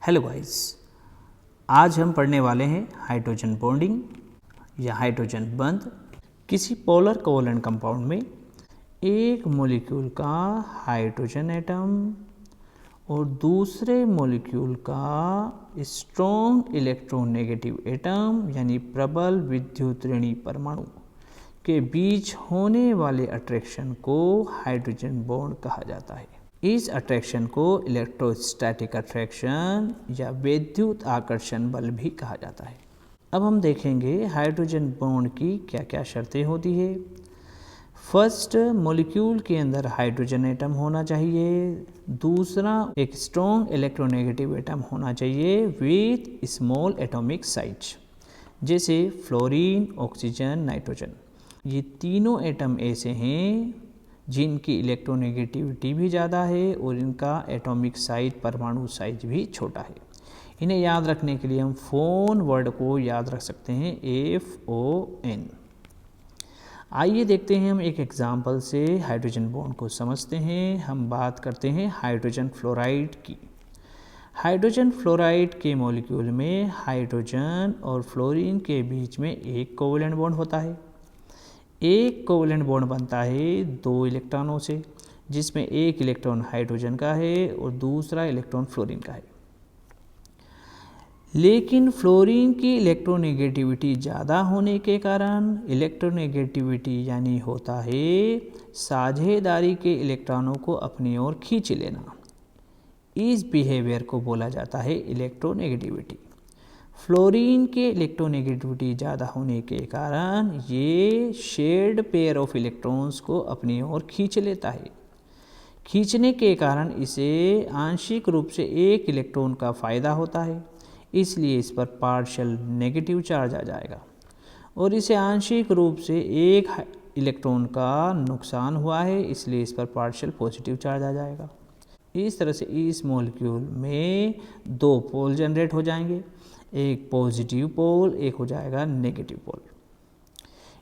Hello guys, आज हम पढ़ने वाले हैं हाइड्रोजन बॉन्डिंग या हाइड्रोजन बंध। किसी पोलर कोवलेंट कंपाउंड में एक मॉलिक्यूल का हाइड्रोजन एटम और दूसरे मॉलिक्यूल का स्ट्रॉन्ग इलेक्ट्रोनेगेटिव एटम यानी प्रबल विद्युत ऋणी परमाणु के बीच होने वाले अट्रैक्शन को हाइड्रोजन बॉन्ड कहा जाता है। इस अट्रैक्शन को इलेक्ट्रोस्टैटिक अट्रैक्शन या विद्युत आकर्षण बल भी कहा जाता है। अब हम देखेंगे हाइड्रोजन बॉन्ड की क्या क्या शर्तें होती है। फर्स्ट, मॉलिक्यूल के अंदर हाइड्रोजन एटम होना चाहिए। दूसरा, एक स्ट्रॉन्ग इलेक्ट्रोनेगेटिव एटम होना चाहिए विथ स्मॉल एटॉमिक साइज, जैसे फ्लोरीन, ऑक्सीजन, नाइट्रोजन। ये तीनों एटम ऐसे हैं जिनकी इलेक्ट्रोनेगेटिविटी भी ज़्यादा है और इनका एटॉमिक साइज, परमाणु साइज भी छोटा है। इन्हें याद रखने के लिए हम फोन वर्ड को याद रख सकते हैं, FON। आइए देखते हैं हम एक एग्जाम्पल से हाइड्रोजन बॉन्ड को समझते हैं। हम बात करते हैं हाइड्रोजन फ्लोराइड की। हाइड्रोजन फ्लोराइड के मॉलिक्यूल में हाइड्रोजन और फ्लोरीन के बीच में एक कोवलेंट बॉन्ड होता है। एक कोवलेंट बॉन्ड बनता है 2 इलेक्ट्रॉनों से, जिसमें एक इलेक्ट्रॉन हाइड्रोजन का है और दूसरा इलेक्ट्रॉन फ्लोरीन का है। लेकिन फ्लोरीन की इलेक्ट्रोनेगेटिविटी ज़्यादा होने के कारण, इलेक्ट्रोनेगेटिविटी यानी होता है साझेदारी के इलेक्ट्रॉनों को अपनी ओर खींच लेना, इस बिहेवियर को बोला जाता है इलेक्ट्रोनेगेटिविटी। फ्लोरीन के इलेक्ट्रोनेगेटिविटी ज़्यादा होने के कारण ये शेयर्ड पेयर ऑफ इलेक्ट्रॉन्स को अपनी ओर खींच लेता है। खींचने के कारण इसे आंशिक रूप से एक इलेक्ट्रॉन का फ़ायदा होता है, इसलिए इस पर पार्शियल नेगेटिव चार्ज आ जाएगा, और इसे आंशिक रूप से एक इलेक्ट्रॉन का नुकसान हुआ है, इसलिए इस पर पार्शियल पॉजिटिव चार्ज आ जाएगा। इस तरह से इस मॉलिक्यूल में 2 पोल जनरेट हो जाएंगे, एक पॉजिटिव पोल, एक हो जाएगा नेगेटिव पोल।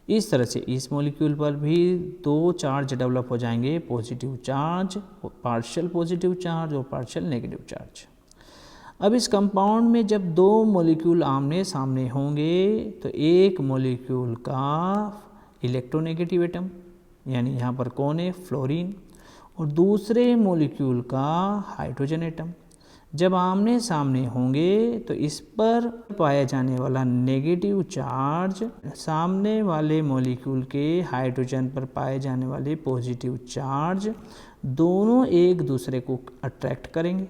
इस तरह से इस मॉलिक्यूल पर भी 2 चार्ज डेवलप हो जाएंगे, positive charge, partial positive charge और पार्शियल नेगेटिव चार्ज। अब इस कंपाउंड में जब 2 मॉलिक्यूल आमने सामने होंगे तो एक मॉलिक्यूल का इलेक्ट्रोनेगेटिव एटम यानी यहाँ पर कौन है, फ्लोरीन, और दूसरे मॉलिक्यूल का हाइड्रोजन एटम जब आमने सामने होंगे तो इस पर पाया जाने वाला नेगेटिव चार्ज सामने वाले मॉलिक्यूल के हाइड्रोजन पर पाए जाने वाले पॉजिटिव चार्ज दोनों एक दूसरे को अट्रैक्ट करेंगे,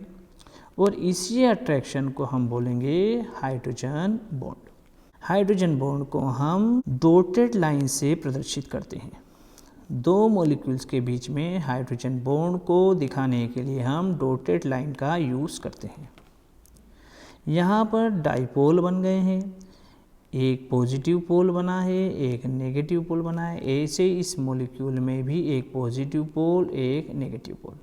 और इसी अट्रैक्शन को हम बोलेंगे हाइड्रोजन बॉन्ड। हाइड्रोजन बॉन्ड को हम डॉटेड लाइन से प्रदर्शित करते हैं। 2 मॉलिक्यूल्स के बीच में हाइड्रोजन बॉन्ड को दिखाने के लिए हम डॉटेड लाइन का यूज़ करते हैं। यहाँ पर डाइपोल बन गए हैं, एक पॉजिटिव पोल बना है, एक नेगेटिव पोल बना है। ऐसे इस मॉलिक्यूल में भी एक पॉजिटिव पोल, एक नेगेटिव पोल।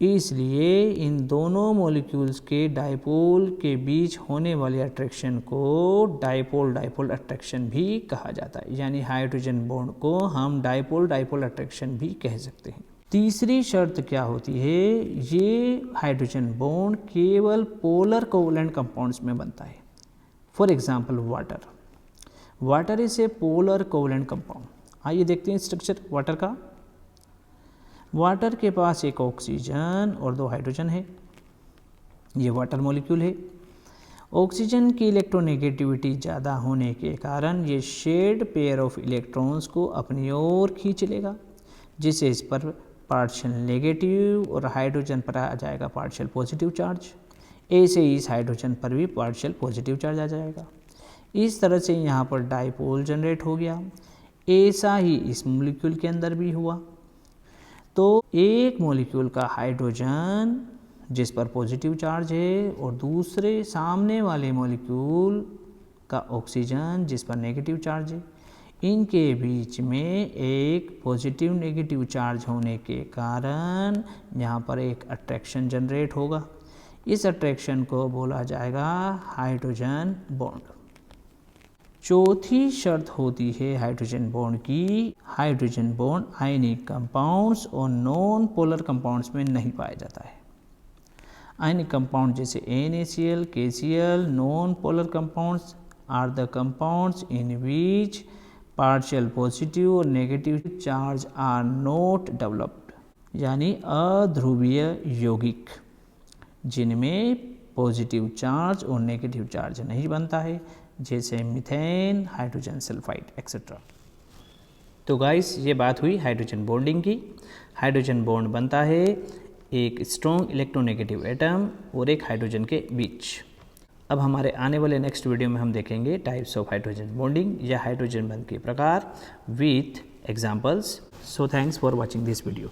इसलिए इन दोनों मॉलिक्यूल्स के डाइपोल के बीच होने वाले अट्रैक्शन को डाइपोल डाइपोल अट्रैक्शन भी कहा जाता है, यानी हाइड्रोजन बॉन्ड को हम डाइपोल डाइपोल अट्रैक्शन भी कह सकते हैं। तीसरी शर्त क्या होती है, ये हाइड्रोजन बॉन्ड केवल पोलर कोवलेंट कंपाउंड्स में बनता है। For example water is a polar covalent compound. आइए देखते हैं स्ट्रक्चर वाटर का। वाटर के पास एक ऑक्सीजन और 2 हाइड्रोजन है, ये वाटर मॉलिक्यूल है। ऑक्सीजन की इलेक्ट्रोनेगेटिविटी ज़्यादा होने के कारण ये शेयर्ड पेयर ऑफ इलेक्ट्रॉन्स को अपनी ओर खींच लेगा, जिससे इस पर पार्शियल नेगेटिव और हाइड्रोजन पर आ जाएगा पार्शियल पॉजिटिव चार्ज। ऐसे ही इस हाइड्रोजन पर भी पार्शियल पॉजिटिव चार्ज आ जाएगा। इस तरह से यहाँ पर डाइपोल जनरेट हो गया। ऐसा ही इस मॉलिक्यूल के अंदर भी हुआ। तो एक मॉलिक्यूल का हाइड्रोजन जिस पर पॉजिटिव चार्ज है और दूसरे सामने वाले मॉलिक्यूल का ऑक्सीजन जिस पर नेगेटिव चार्ज है, इनके बीच में एक पॉजिटिव नेगेटिव चार्ज होने के कारण यहाँ पर एक अट्रैक्शन जनरेट होगा। इस अट्रैक्शन को बोला जाएगा हाइड्रोजन बॉन्ड। चौथी शर्त होती है हाइड्रोजन बॉन्ड की, हाइड्रोजन बॉन्ड आयनिक कंपाउंड्स और नॉन पोलर कंपाउंड्स में नहीं पाया जाता है। आयनिक कंपाउंड जैसे NaCl, KCl, non polar compounds are the compounds in which partial positive और negative charge are not developed, यानी अध्रुवीय यौगिक जिनमें पॉजिटिव चार्ज और नेगेटिव चार्ज नहीं बनता है, जैसे मीथेन, हाइड्रोजन सल्फाइड एक्सेट्रा। तो गाइस ये बात हुई हाइड्रोजन बॉन्डिंग की। हाइड्रोजन बॉन्ड बनता है एक स्ट्रॉन्ग इलेक्ट्रोनेगेटिव एटम और एक हाइड्रोजन के बीच। अब हमारे आने वाले नेक्स्ट वीडियो में हम देखेंगे टाइप्स ऑफ हाइड्रोजन बॉन्डिंग या हाइड्रोजन बंध के प्रकार with examples. So thanks for watching this video.